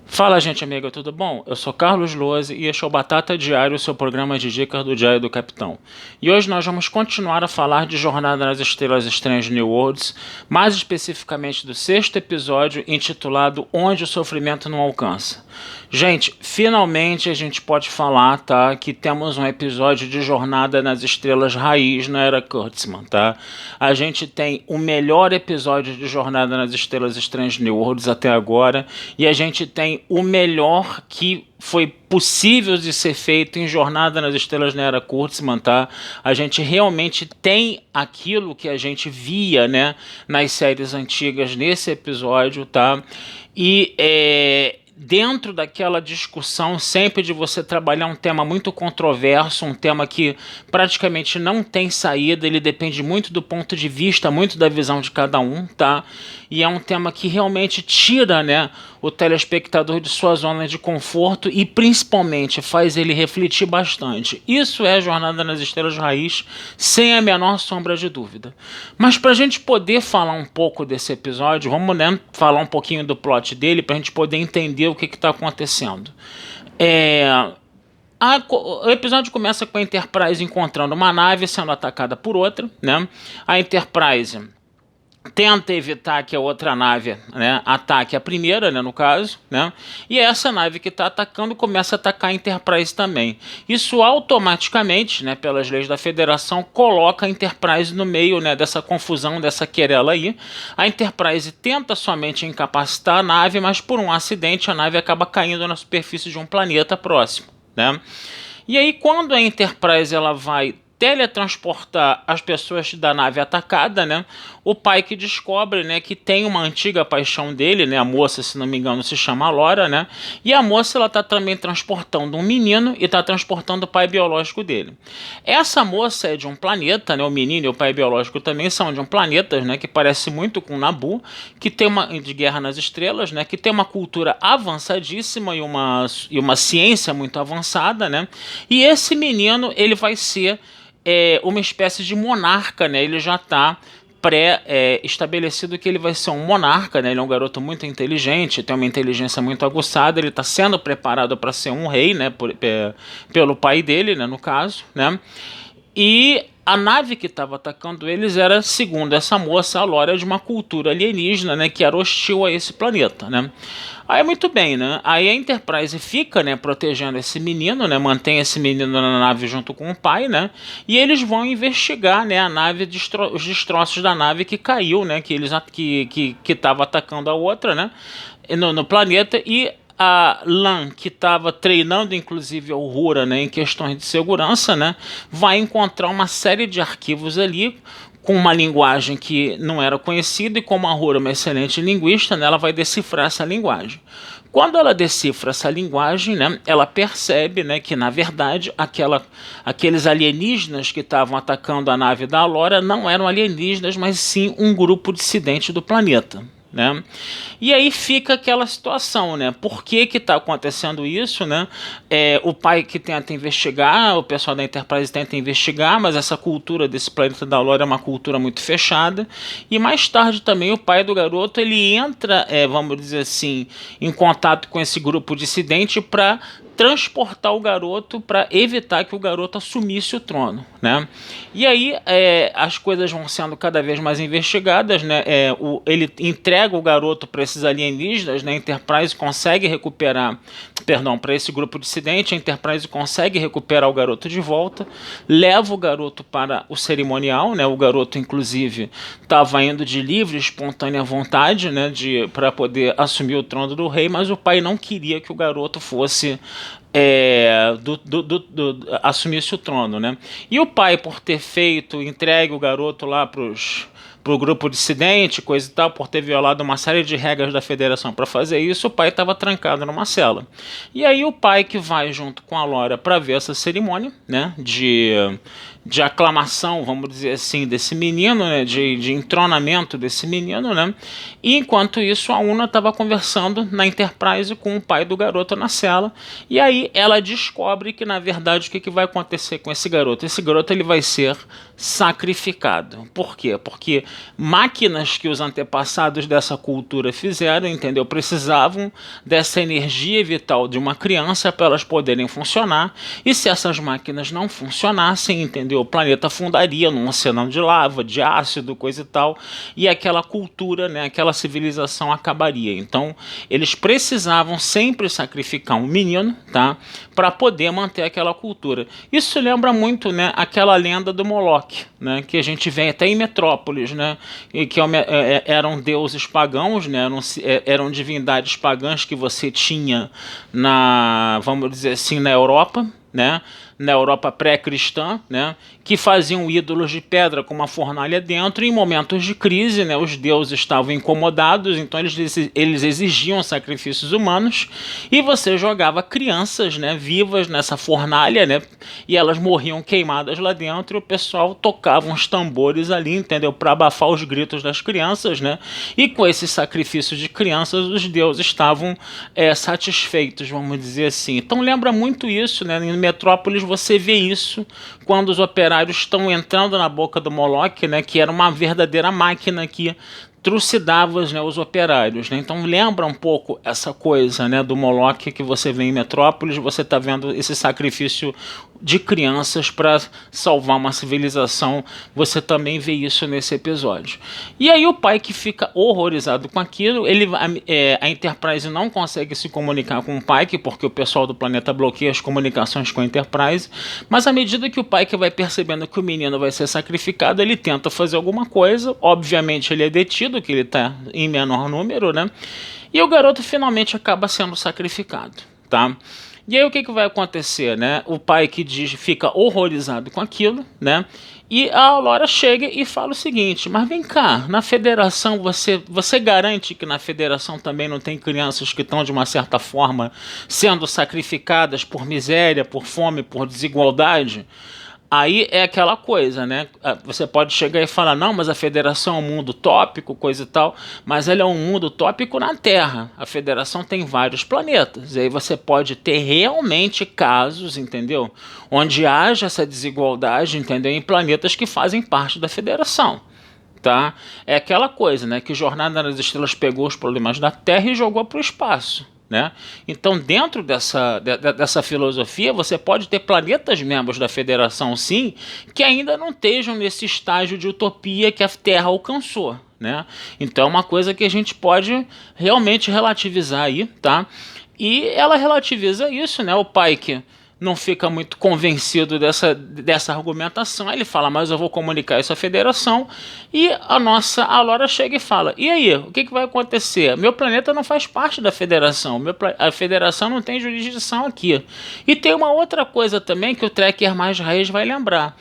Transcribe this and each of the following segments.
Fala, gente amiga, tudo bom? Eu sou Carlos Lose e este é o Batata Diário, o seu programa de dicas do Diário do Capitão. E hoje nós vamos continuar a falar de Jornada nas Estrelas Strange New Worlds, mais especificamente do sexto episódio intitulado Onde o Sofrimento Não Alcança. Gente, finalmente a gente pode falar, tá, que temos um episódio de Jornada nas Estrelas raiz na era Kurtzman, tá? A gente tem o melhor episódio de Jornada nas Estrelas Strange New Worlds até agora e a gente tem o melhor que foi possível de ser feito em Jornada nas Estrelas na era Kurtzman, tá? A gente realmente tem aquilo que a gente via, né, nas séries antigas nesse episódio, tá? E dentro daquela discussão sempre de você trabalhar um tema muito controverso, um tema que praticamente não tem saída, ele depende muito do ponto de vista, muito da visão de cada um, tá? E é um tema que realmente tira, né, o telespectador de sua zona de conforto e principalmente faz ele refletir bastante. Isso é Jornada nas Estrelas Raiz, sem a menor sombra de dúvida. Mas para a gente poder falar um pouco desse episódio, vamos, né, falar um pouquinho do plot dele para a gente poder entender o que está acontecendo. O episódio começa com a Enterprise encontrando uma nave sendo atacada por outra, né? A Enterprise tenta evitar que a outra nave, né, ataque a primeira, né, no caso, né, e essa nave que está atacando começa a atacar a Enterprise também. Isso automaticamente, né, pelas leis da Federação, coloca a Enterprise no meio, né, dessa confusão, dessa querela aí. A Enterprise tenta somente incapacitar a nave, mas por um acidente a nave acaba caindo na superfície de um planeta próximo, né? E aí quando a Enterprise ela vai teletransportar as pessoas da nave atacada, né? O pai que descobre, né, que tem uma antiga paixão dele, né? A moça, se não me engano, se chama Laura, né? E a moça ela tá também transportando um menino e tá transportando o pai biológico dele. Essa moça é de um planeta, né? O menino e o pai biológico também são de um planeta, né, que parece muito com Naboo, que tem uma de Guerra nas Estrelas, né, que tem uma cultura avançadíssima e uma ciência muito avançada, né? E esse menino, ele vai ser uma espécie de monarca, né? Ele já está pré-estabelecido que ele vai ser um monarca, né? Ele é um garoto muito inteligente, tem uma inteligência muito aguçada, ele está sendo preparado para ser um rei, né? Pelo pai dele, né? No caso, né? E a nave que estava atacando eles era, segundo essa moça, a Lora, de uma cultura alienígena, né, que era hostil a esse planeta, né? Aí muito bem, né? Aí a Enterprise fica, né, protegendo esse menino, né, mantém esse menino na nave junto com o pai, né? E eles vão investigar, né, a nave, os destroços da nave que caiu, né, que eles que estava atacando a outra, né, no planeta. E a LAN, que estava treinando inclusive a Uhura, né, em questões de segurança, né, vai encontrar uma série de arquivos ali com uma linguagem que não era conhecida, e como a Uhura é uma excelente linguista, né, ela vai decifrar essa linguagem. Quando ela decifra essa linguagem, né, ela percebe, né, que na verdade aqueles alienígenas que estavam atacando a nave da Alora não eram alienígenas, mas sim um grupo dissidente do planeta, né? E aí fica aquela situação, né? Por que que está acontecendo isso, né? O pai que tenta investigar, o pessoal da Enterprise tenta investigar, mas essa cultura desse planeta da Lore é uma cultura muito fechada. E mais tarde também o pai do garoto ele entra, vamos dizer assim, em contato com esse grupo dissidente para transportar o garoto para evitar que o garoto assumisse o trono, né? E aí as coisas vão sendo cada vez mais investigadas, né? Ele entrega o garoto para esses alienígenas, né? A Enterprise consegue recuperar, perdão, para esse grupo dissidente, a Enterprise consegue recuperar o garoto de volta, leva o garoto para o cerimonial, né? O garoto inclusive estava indo de livre, espontânea vontade, né? Para poder assumir o trono do rei, mas o pai não queria que o garoto fosse assumisse o trono, né? E o pai, por ter entregue o garoto lá pro grupo dissidente, coisa e tal, por ter violado uma série de regras da federação para fazer isso, o pai estava trancado numa cela. E aí o pai que vai junto com a Laura para ver essa cerimônia, né, de aclamação, vamos dizer assim, desse menino, né, de entronamento desse menino, né, e enquanto isso a Una estava conversando na Enterprise com o pai do garoto na cela, e aí ela descobre que na verdade o que vai acontecer com esse garoto? Esse garoto ele vai ser sacrificado. Por quê? Porque máquinas que os antepassados dessa cultura fizeram, entendeu? Precisavam dessa energia vital de uma criança para elas poderem funcionar, e se essas máquinas não funcionassem, entendeu? O planeta afundaria num oceano de lava, de ácido, coisa e tal, e aquela cultura, né, aquela civilização acabaria. Então, eles precisavam sempre sacrificar um menino, tá, para poder manter aquela cultura. Isso lembra muito, né, aquela lenda do Moloch, né, que a gente vê até em Metrópolis, né, e que eram deuses pagãos, né, eram divindades pagãs que você tinha vamos dizer assim, na Europa, né, na Europa pré-cristã, né, que faziam ídolos de pedra com uma fornalha dentro, e em momentos de crise, né, os deuses estavam incomodados, então eles exigiam sacrifícios humanos, e você jogava crianças, né, vivas nessa fornalha, né, e elas morriam queimadas lá dentro, e o pessoal tocava uns tambores ali, entendeu, para abafar os gritos das crianças, né, e com esse sacrifício de crianças os deuses estavam satisfeitos, vamos dizer assim. Então lembra muito isso, né, em Metrópolis você vê isso quando os operários estão entrando na boca do Moloch, né, que era uma verdadeira máquina que trucidava, né, os operários, né? Então lembra um pouco essa coisa, né, do Moloch que você vê em Metrópolis. Você está vendo esse sacrifício de crianças para salvar uma civilização. Você também vê isso nesse episódio. E aí o pai, que fica horrorizado com aquilo, a Enterprise não consegue se comunicar com o Pike, porque o pessoal do planeta bloqueia as comunicações com a Enterprise, mas à medida que o Pike vai percebendo que o menino vai ser sacrificado, ele tenta fazer alguma coisa. Obviamente ele é detido, que ele está em menor número, né? E o garoto finalmente acaba sendo sacrificado, tá? E aí o que vai acontecer, né? O pai que fica horrorizado com aquilo, né? E a Aurora chega e fala o seguinte: mas vem cá, na federação você garante que na federação também não tem crianças que estão de uma certa forma sendo sacrificadas por miséria, por fome, por desigualdade? Aí é aquela coisa, né? Você pode chegar e falar, não, mas a federação é um mundo utópico, coisa e tal, mas ela é um mundo utópico na Terra. A federação tem vários planetas, e aí você pode ter realmente casos, entendeu? Onde haja essa desigualdade, entendeu? Em planetas que fazem parte da federação. Tá? É aquela coisa, né, que Jornada nas Estrelas pegou os problemas da Terra e jogou para o espaço. Né? Então, dentro dessa filosofia, você pode ter planetas membros da Federação, sim, que ainda não estejam nesse estágio de utopia que a Terra alcançou. Né? Então, é uma coisa que a gente pode realmente relativizar aí, tá? E ela relativiza isso, né? O Pike não fica muito convencido dessa argumentação. Ele fala, mas eu vou comunicar isso à federação. E a Laura chega e fala, e aí, o que vai acontecer? Meu planeta não faz parte da federação. A federação não tem jurisdição aqui. E tem uma outra coisa também que o Trekker mais raiz vai lembrar.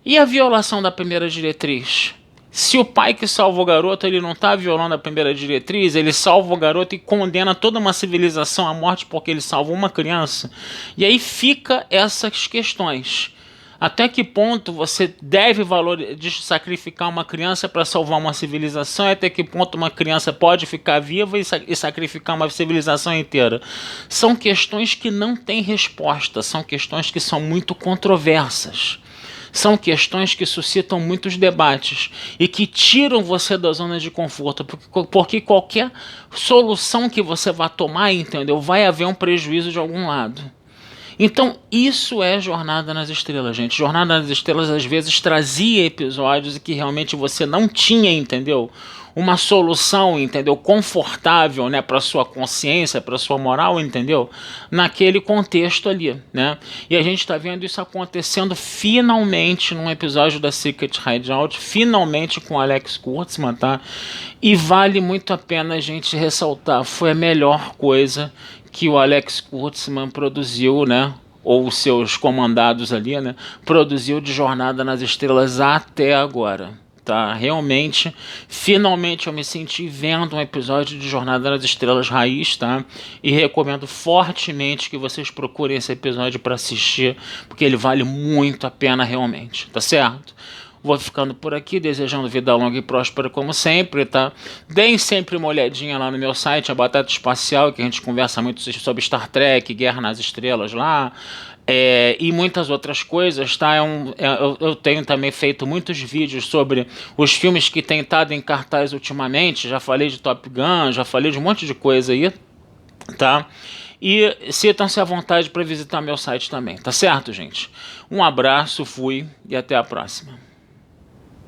E a violação da primeira diretriz? Se o pai que salva o garoto, ele não está violando a primeira diretriz, ele salva o garoto e condena toda uma civilização à morte porque ele salva uma criança. E aí fica essas questões. Até que ponto você deve sacrificar uma criança para salvar uma civilização? E até que ponto uma criança pode ficar viva e sacrificar uma civilização inteira? São questões que não têm resposta, são questões que são muito controversas. São questões que suscitam muitos debates e que tiram você da zona de conforto, porque qualquer solução que você vá tomar, entendeu, vai haver um prejuízo de algum lado. Então, isso é Jornada nas Estrelas, gente. Jornada nas Estrelas, às vezes, trazia episódios que realmente você não tinha, entendeu? Uma solução, entendeu? Confortável, né? Para sua consciência, para sua moral, entendeu? Naquele contexto ali, né? E a gente está vendo isso acontecendo finalmente num episódio da Secret Hideout, finalmente com Alex Kurtzman, tá? E vale muito a pena a gente ressaltar, foi a melhor coisa que o Alex Kurtzman produziu, né? Ou os seus comandados ali, né? Produziu de Jornada nas Estrelas até agora. tá? Realmente, finalmente eu me senti vendo um episódio de Jornada nas Estrelas Raiz, tá? E recomendo fortemente que vocês procurem esse episódio para assistir, porque ele vale muito a pena realmente, tá certo? Vou ficando por aqui, desejando vida longa e próspera como sempre, tá? Deem sempre uma olhadinha lá no meu site, a Batata Espacial, que a gente conversa muito sobre Star Trek, Guerra nas Estrelas lá, e muitas outras coisas, tá? Eu tenho também feito muitos vídeos sobre os filmes que têm estado em cartaz ultimamente, já falei de Top Gun, já falei de um monte de coisa aí, tá? E sintam-se à vontade para visitar meu site também, tá certo, gente? Um abraço, fui e até a próxima.